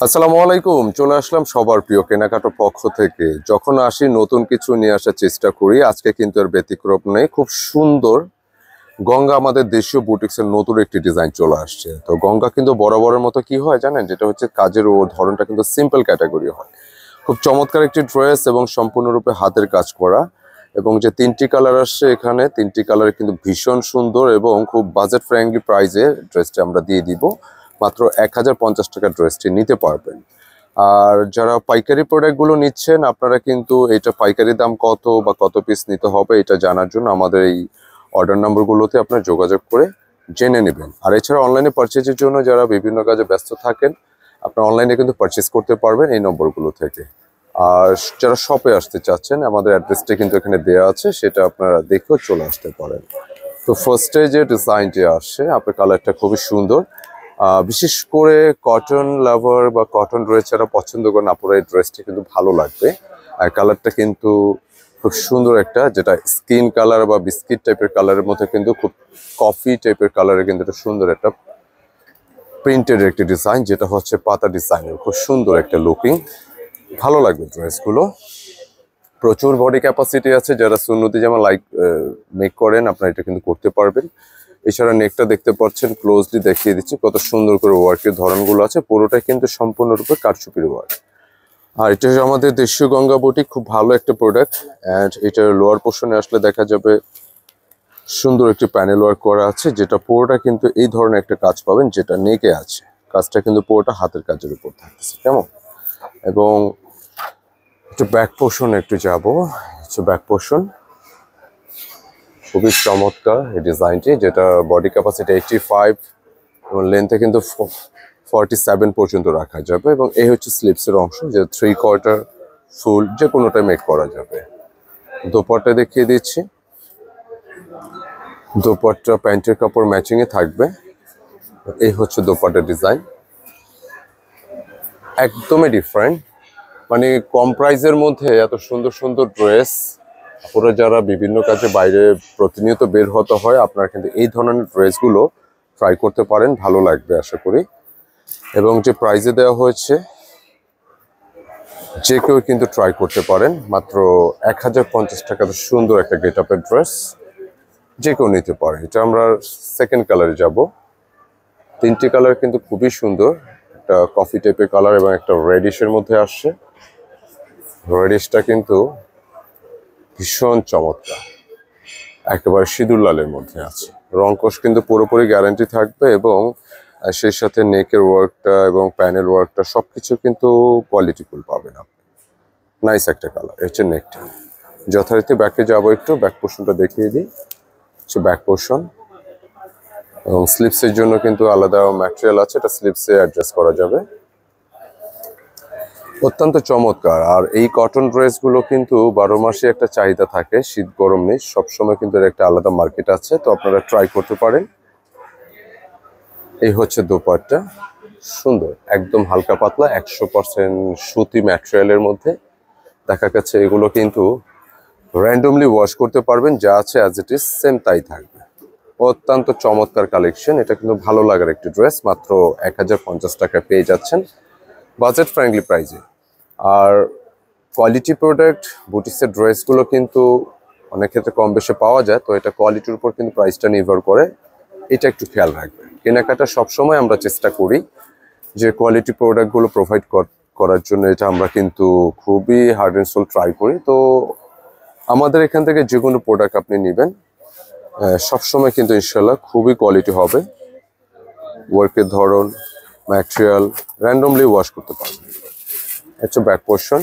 আসসালামু আলাইকুম। চলে আসলাম সবার প্রিয় কেনাকাটার পক্ষ থেকে। যখন আসি নতুন কিছু নিয়ে আসার চেষ্টা করি। আজকে কিন্তু এর ব্যতিক্রম নেই। খুব সুন্দর গঙ্গা আমাদের দেশীয় বুটিক্সের নতুন একটি ডিজাইন চলে আসছে। তো গঙ্গা কিন্তু বরাবরের মতো কি হয় জানেন, যেটা হচ্ছে কাজের ও ধরনটা কিন্তু সিম্পল ক্যাটাগরি হয়। খুব চমৎকার একটি ড্রেস এবং সম্পূর্ণরূপে হাতের কাজ করা, এবং যে তিনটি কালার আসছে এখানে, তিনটি কালার কিন্তু ভীষণ সুন্দর এবং খুব বাজেট ফ্রেন্ডলি প্রাইসে ড্রেসটি আমরা দিয়ে দিব। মাত্র 1050 টাকা ড্রেসটি নিতে পারবেন। আর যারা পাইকারি প্রোডাক্টগুলো নিচ্ছেন, আপনারা কিন্তু এটা পাইকারি দাম কত বা কত পিস নিতে হবে এটা জানার জন্য আমাদের এই অর্ডার নাম্বারগুলোতে আপনারা যোগাযোগ করে জেনে নেবেন। আর এছাড়া অনলাইনে পারচেজের জন্য যারা বিভিন্ন কাজে ব্যস্ত থাকেন, আপনারা অনলাইনে কিন্তু পারচেজ করতে পারবেন এই নম্বরগুলো থেকে। আর যারা শপে আসতে চাচ্ছেন, আমাদের অ্যাড্রেসটা কিন্তু এখানে দেওয়া আছে, সেটা আপনারা দেখেও চলে আসতে পারেন। তো ফার্স্টে যে ডিজাইনটি আসছে, আপনার কালারটা খুবই সুন্দর। বিশেষ করে কটন লাভার বা কটন ড্রেস যারা পছন্দ করেন, আপনার এই ড্রেসটি কিন্তু ভালো লাগবে। আর কালারটা কিন্তু খুব সুন্দর একটা, যেটা স্কিন কালার বা বিস্কিট টাইপের কালারের মধ্যে কিন্তু খুব কফি টাইপের কালারের কিন্তু একটা সুন্দর একটা প্রিন্টেড একটি ডিজাইন, যেটা হচ্ছে পাতা ডিজাইনের। খুব সুন্দর একটা লুকিং, ভালো লাগবে ড্রেসগুলো। প্রচুর বডি ক্যাপাসিটি আছে। যারা সুন্নতি জামা মেক করেন, আপনারা এটা কিন্তু করতে পারবেন। এছাড়া নেকটা দেখতে পাচ্ছেন, ক্লোজলি দেখিয়ে দিচ্ছি কত সুন্দর করে ওয়ার্কের ধরনগুলো আছে। পুরোটাই কিন্তু সম্পূর্ণরূপে কারচুপির ওয়ার্ক। আর এটা আমাদের দেশীয় গঙ্গা বুটিক, খুব ভালো একটা প্রোডাক্ট। অ্যান্ড এটার লোয়ার পোর্শনে আসলে দেখা যাবে সুন্দর একটি প্যানেল ওয়ার্ক করা আছে, যেটা পুরোটা কিন্তু এই ধরনের একটা কাজ পাবেন, যেটা নেকে আছে। কাজটা কিন্তু পুরোটা হাতের কাজের উপর থাকতেছে, কেমন। এবং একটু ব্যাক পোর্শন একটু যাবো। ব্যাক পোর্শন খুবই চমৎকার এই ডিজাইনটি, যেটা বডি ক্যাপাসিটি 85 এবং লেন্থে কিন্তু 47 পর্যন্ত রাখা যাবে। এবং এই হচ্ছে স্লিপসের অংশ, যে 3/4 ফুল যে কোনোটা মেক করা যাবে। দোপাট্টা দেখিয়ে দিচ্ছি। দোপাট্টা প্যান্টের কাপড় ম্যাচিংয়ে থাকবে। এই হচ্ছে দোপাট্টার ডিজাইন, একদমই ডিফারেন্ট। মানে কম প্রাইসের মধ্যে এত সুন্দর সুন্দর ড্রেস, আপনারা যারা বিভিন্ন কাজে বাইরে প্রতিনিয়ত বের হতে হয়, আপনারা কিন্তু এই ধরনের ড্রেসগুলো ট্রাই করতে পারেন, ভালো লাগবে আশা করি। এবং যে প্রাইজে দেওয়া হয়েছে, যে কেউ কিন্তু ট্রাই করতে পারেন। মাত্র 1050 টাকাতে সুন্দর একটা গেট আপের ড্রেস যে কেউ নিতে পারে। এটা আমরা সেকেন্ড কালারে যাব। তিনটি কালার কিন্তু খুবই সুন্দর, একটা কফি টাইপের কালার এবং একটা রেডিশের মধ্যে আসছে। রেডিশটা কিন্তু ভীষণ চমৎকার, একেবারে সিঁদুর লালের মধ্যে আছে। রংকশ কিন্তু পুরোপুরি গ্যারান্টি থাকবে, এবং সেই সাথে নেকের ওয়ার্কটা এবং প্যানেল ওয়ার্কটা সবকিছু কিন্তু কোয়ালিটিফুল পাবেন আপনি। নাইস একটা কালার। হচ্ছে নেকটা। যথারীতি ব্যাকে যাবো, একটু ব্যাক পোর্শনটা দেখিয়ে দিই। হচ্ছে ব্যাক পোর্শন, এবং স্লিপসের জন্য কিন্তু আলাদা ম্যাটেরিয়াল আছে, এটা স্লিপসে অ্যাডজাস্ট করা যাবে। অত্যন্ত চমৎকার। আর এই কটন ড্রেসগুলো কিন্তু 12 মাসে একটা চাহিদা থাকে, শীত গরম নেই, সবসময় কিন্তু এর একটা আলাদা মার্কেট আছে। তো আপনারা ট্রাই করতে পারেন। এই হচ্ছে দোপাট্টা, সুন্দর, একদম হালকা পাতলা, 100% সুতি ম্যাটেরিয়ালের মধ্যে। দেখা যাচ্ছে এগুলো কিন্তু র্যান্ডমলি ওয়াশ করতে পারবেন, যা আছে অ্যাজ ইট ইজ সেম তাই থাকবে। অত্যন্ত চমৎকার কালেকশন। এটা কিন্তু ভালো লাগার একটি ড্রেস। মাত্র 1050 টাকায় পেয়ে যাচ্ছেন বাজেট ফ্রেন্ডলি প্রাইসে। আর কোয়ালিটি প্রোডাক্ট বুটিক্সের ড্রেসগুলো কিন্তু অনেক ক্ষেত্রে কম বেশি পাওয়া যায়, তো এটা কোয়ালিটির উপর কিন্তু প্রাইসটা নির্ভর করে, এটা একটু খেয়াল রাখবেন। কেনাকাটা সবসময় আমরা চেষ্টা করি যে কোয়ালিটি প্রোডাক্টগুলো প্রোভাইড করার জন্য, এটা আমরা কিন্তু খুবই হার্ড অ্যান্ড সোল ট্রাই করি। তো আমাদের এখান থেকে যে কোনো প্রোডাক্ট আপনি নেবেন, সবসময় কিন্তু ইনশাল্লাহ খুবই কোয়ালিটি হবে। ওয়ার্কের ধরন, ম্যাটেরিয়াল র্যান্ডমলি ওয়াশ করতে পারবেন। হচ্ছে ব্যাক পোর্শন,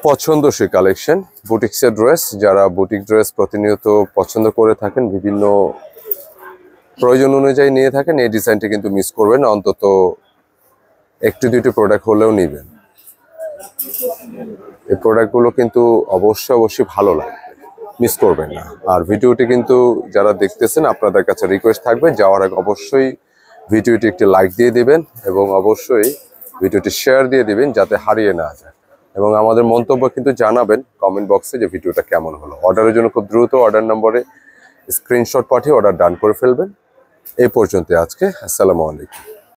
পছন্দসই কালেকশন। বুটিক্সের ড্রেস, যারা বুটিক ড্রেস প্রতিনিয়ত পছন্দ করে থাকেন, বিভিন্ন প্রয়োজন অনুযায়ী নিয়ে থাকেন, এই ডিজাইনটি কিন্তু মিস করবেন না। অন্তত একটি দুটি প্রোডাক্ট হলেও নেবেন। এই প্রোডাক্টগুলো কিন্তু অবশ্যই ভালো লাগবে, মিস করবেন না। আর ভিডিওটি কিন্তু যারা দেখতেছেন, আপনাদের কাছে রিকোয়েস্ট থাকবে, যাওয়ার আগে অবশ্যই ভিডিওটি একটি লাইক দিয়ে দিবেন, এবং অবশ্যই ভিডিওটি শেয়ার দিয়ে দিবেন, যাতে হারিয়ে না যায়। এবং আমাদের মন্তব্য কিন্তু জানাবেন কমেন্ট বক্সে যে ভিডিওটা কেমন হলো। অর্ডারের জন্য খুব দ্রুত অর্ডার নম্বরে স্ক্রিনশট পাঠিয়ে অর্ডার ডান করে ফেলবেন। এই পর্যন্ত আজকে। আসসালামু আলাইকুম।